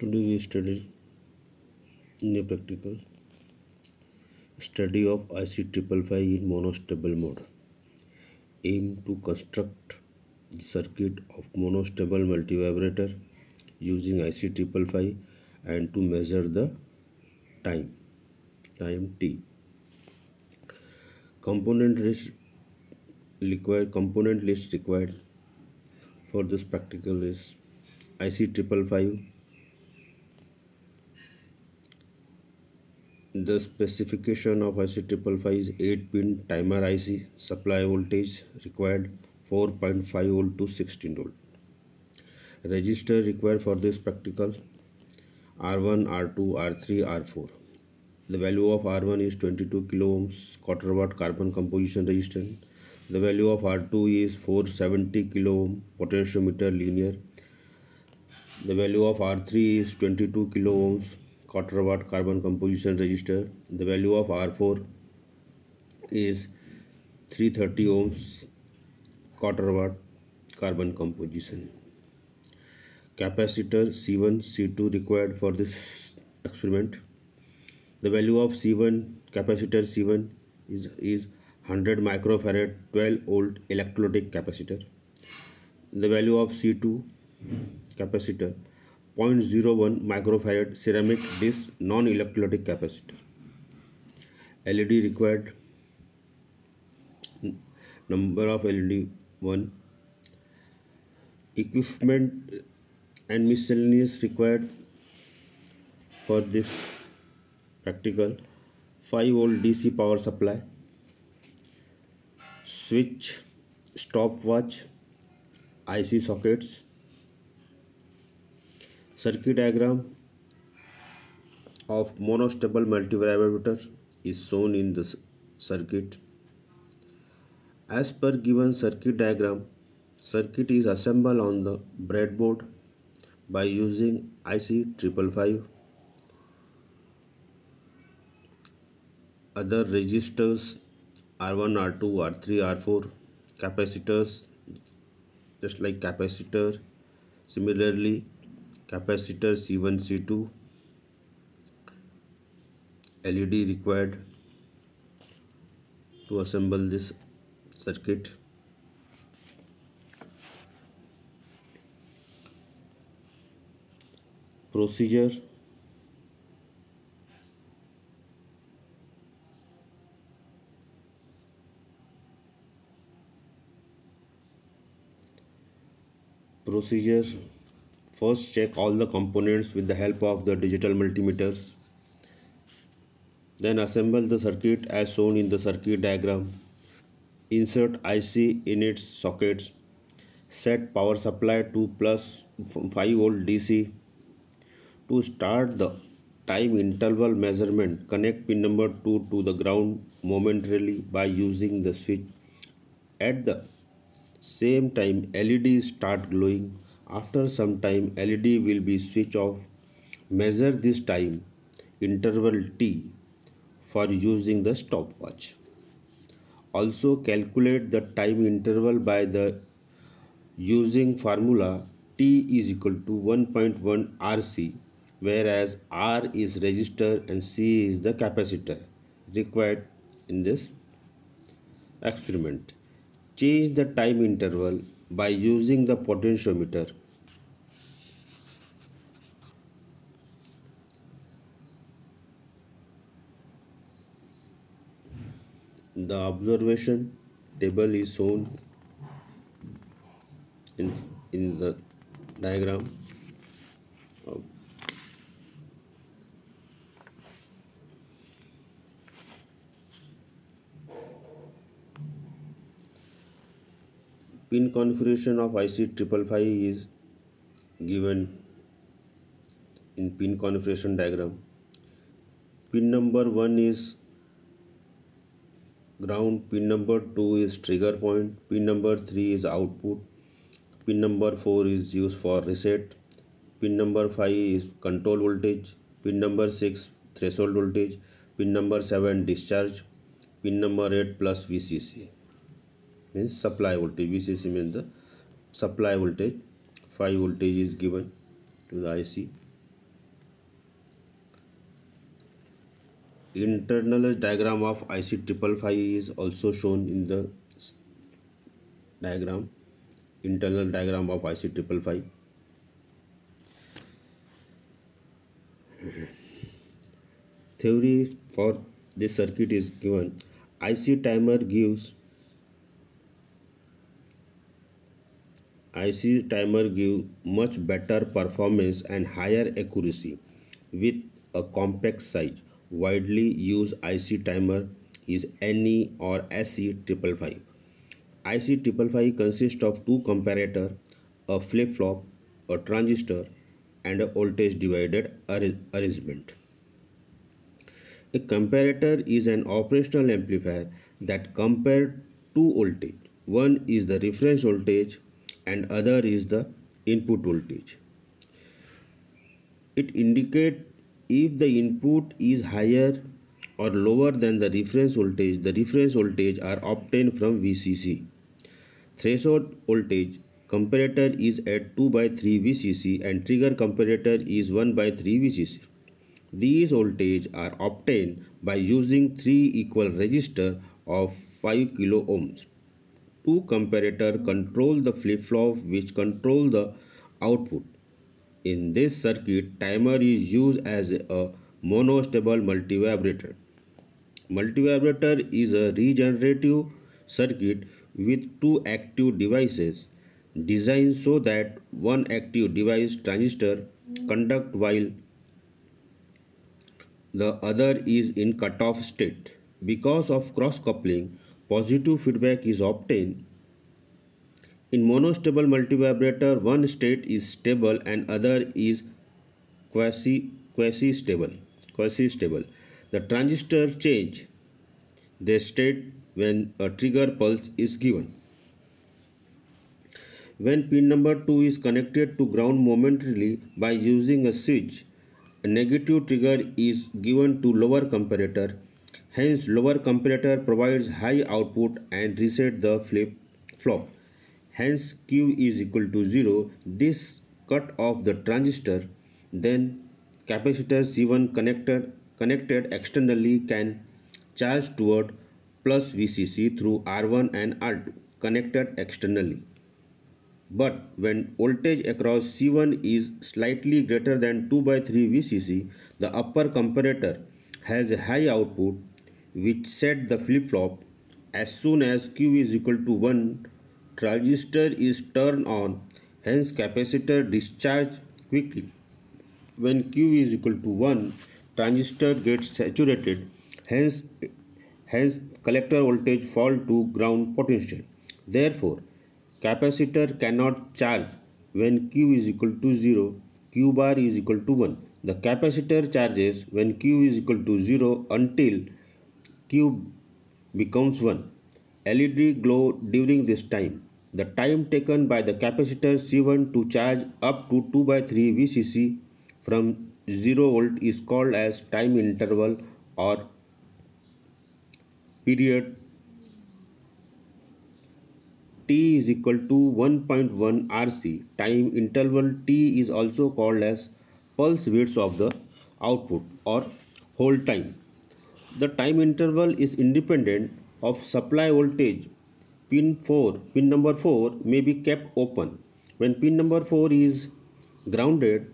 Today we study in a practical study of IC555 in monostable mode. Aim to construct the circuit of monostable multivibrator using IC555 and to measure the time t. Component list required for this practical is IC555. The specification of IC555 is 8-pin timer IC. Supply voltage required 4.5 volt to 16 volt. Resistor required for this practical R1, R2, R3, R4. The value of R1 is 22 kilo ohms quarter watt carbon composition resistance. The value of R2 is 470 kilo ohm potentiometer linear. The value of R3 is 22 kilo ohms quarter watt carbon composition resistor. The value of R4 is 330 ohms quarter watt carbon composition. Capacitor C1, C2 required for this experiment. The value of C1 capacitor C1 is 100 microfarad 12 volt electrolytic capacitor. The value of C2 capacitor 0.01 microfarad ceramic disc non-electrolytic capacitor. LED required, number of LED 1. Equipment and miscellaneous required for this practical 5 volt DC power supply, switch, stopwatch, IC sockets. Circuit diagram of monostable multivibrator is shown in the circuit. As per given circuit diagram, circuit is assembled on the breadboard by using IC555. Other resistors R1, R2, R3, R4, capacitors just like capacitor, similarly capacitor C1, C2, LED required to assemble this circuit. Procedure. First, check all the components with the help of the digital multimeters. Then assemble the circuit as shown in the circuit diagram. Insert IC in its sockets. Set power supply to plus 5 volt DC. To start the time interval measurement, connect pin number 2 to the ground momentarily by using the switch. At the same time, LED start glowing. After some time, LED will be switched off. Measure this time interval T for using the stopwatch. Also calculate the time interval by the using formula T is equal to 1.1 RC, whereas R is resistor and C is the capacitor required in this experiment. Change the time interval by using the potentiometer. The observation table is shown in the diagram. Pin configuration of IC555 is given in pin configuration diagram. Pin number 1 is ground, pin number 2 is trigger point, pin number 3 is output, pin number 4 is used for reset, pin number 5 is control voltage, pin number 6 threshold voltage, pin number 7 discharge, pin number 8 plus VCC means supply voltage. VCC means the supply voltage. 5 voltage is given to the IC. Internal diagram of IC555 is also shown in the diagram. Internal diagram of IC555. Theory for this circuit is given. IC timer gives much better performance and higher accuracy with a compact size. Widely used IC timer is NE or SC555. IC555 consists of two comparator, a flip-flop, a transistor, and a voltage divided arrangement. A comparator is an operational amplifier that compares two voltage. One is the reference voltage and other is the input voltage. It indicates if the input is higher or lower than the reference voltage. The reference voltage are obtained from VCC. Threshold voltage comparator is at 2/3 VCC and trigger comparator is 1/3 VCC. These voltages are obtained by using three equal resistors of 5 kilo ohms. Two comparators control the flip-flop which control the output. In this circuit, timer is used as a monostable multivibrator. Multivibrator is a regenerative circuit with two active devices designed so that one active device transistor conduct while the other is in cutoff state. Because of cross-coupling, positive feedback is obtained. In monostable multivibrator, one state is stable and other is quasi-stable. The transistor change their state when a trigger pulse is given. When pin number 2 is connected to ground momentarily by using a switch, a negative trigger is given to lower comparator. Hence, lower comparator provides high output and reset the flip-flop. Hence, Q is equal to 0. This cut off the transistor. Then, capacitor C1 connected externally can charge toward plus VCC through R1 and R2 connected externally. But when voltage across C1 is slightly greater than 2/3 VCC, the upper comparator has a high output which set the flip-flop. As soon as Q is equal to 1, transistor is turned on, hence capacitor discharge quickly. When Q is equal to 1, transistor gets saturated, hence collector voltage fall to ground potential. Therefore, capacitor cannot charge when Q is equal to 0, Q bar is equal to 1. The capacitor charges when Q is equal to 0 until Q becomes 1. LED glow during this time. The time taken by the capacitor C1 to charge up to 2/3 VCC from 0 volt is called as time interval or period. T is equal to 1.1 RC. Time interval T is also called as pulse width of the output or hold time. The time interval is independent of supply voltage. Pin number 4 may be kept open. When pin number 4 is grounded,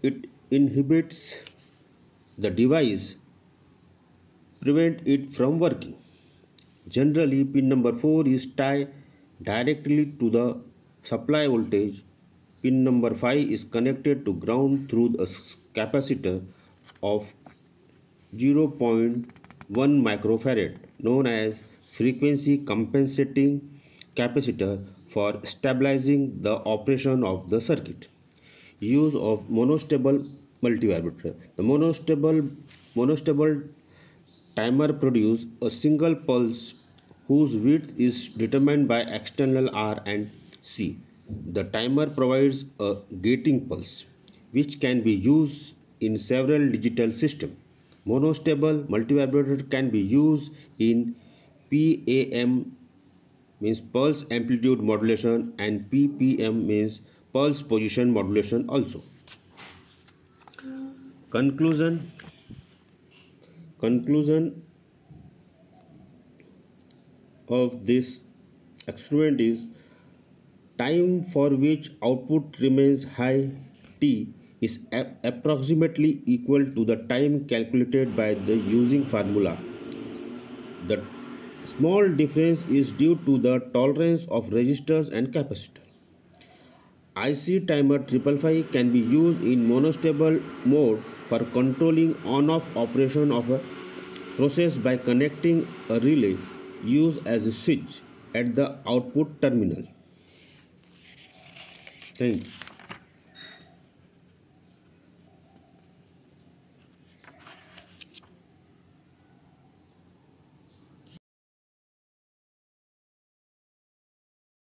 it inhibits the device, prevent it from working. Generally, pin number 4 is tied directly to the supply voltage. Pin number 5 is connected to ground through a capacitor of 0.1 microfarad known as frequency compensating capacitor for stabilizing the operation of the circuit. Use of monostable multivibrator. The monostable timer produces a single pulse whose width is determined by external R and C. The timer provides a gating pulse which can be used in several digital systems. Monostable multivibrator can be used in PAM means pulse amplitude modulation and PPM means pulse position modulation also. Conclusion: Conclusion of this experiment is time for which output remains high t is approximately equal to the time calculated by the using formula. The small difference is due to the tolerance of resistors and capacitor. IC timer 555 can be used in monostable mode for controlling on-off operation of a process by connecting a relay used as a switch at the output terminal. Thank you.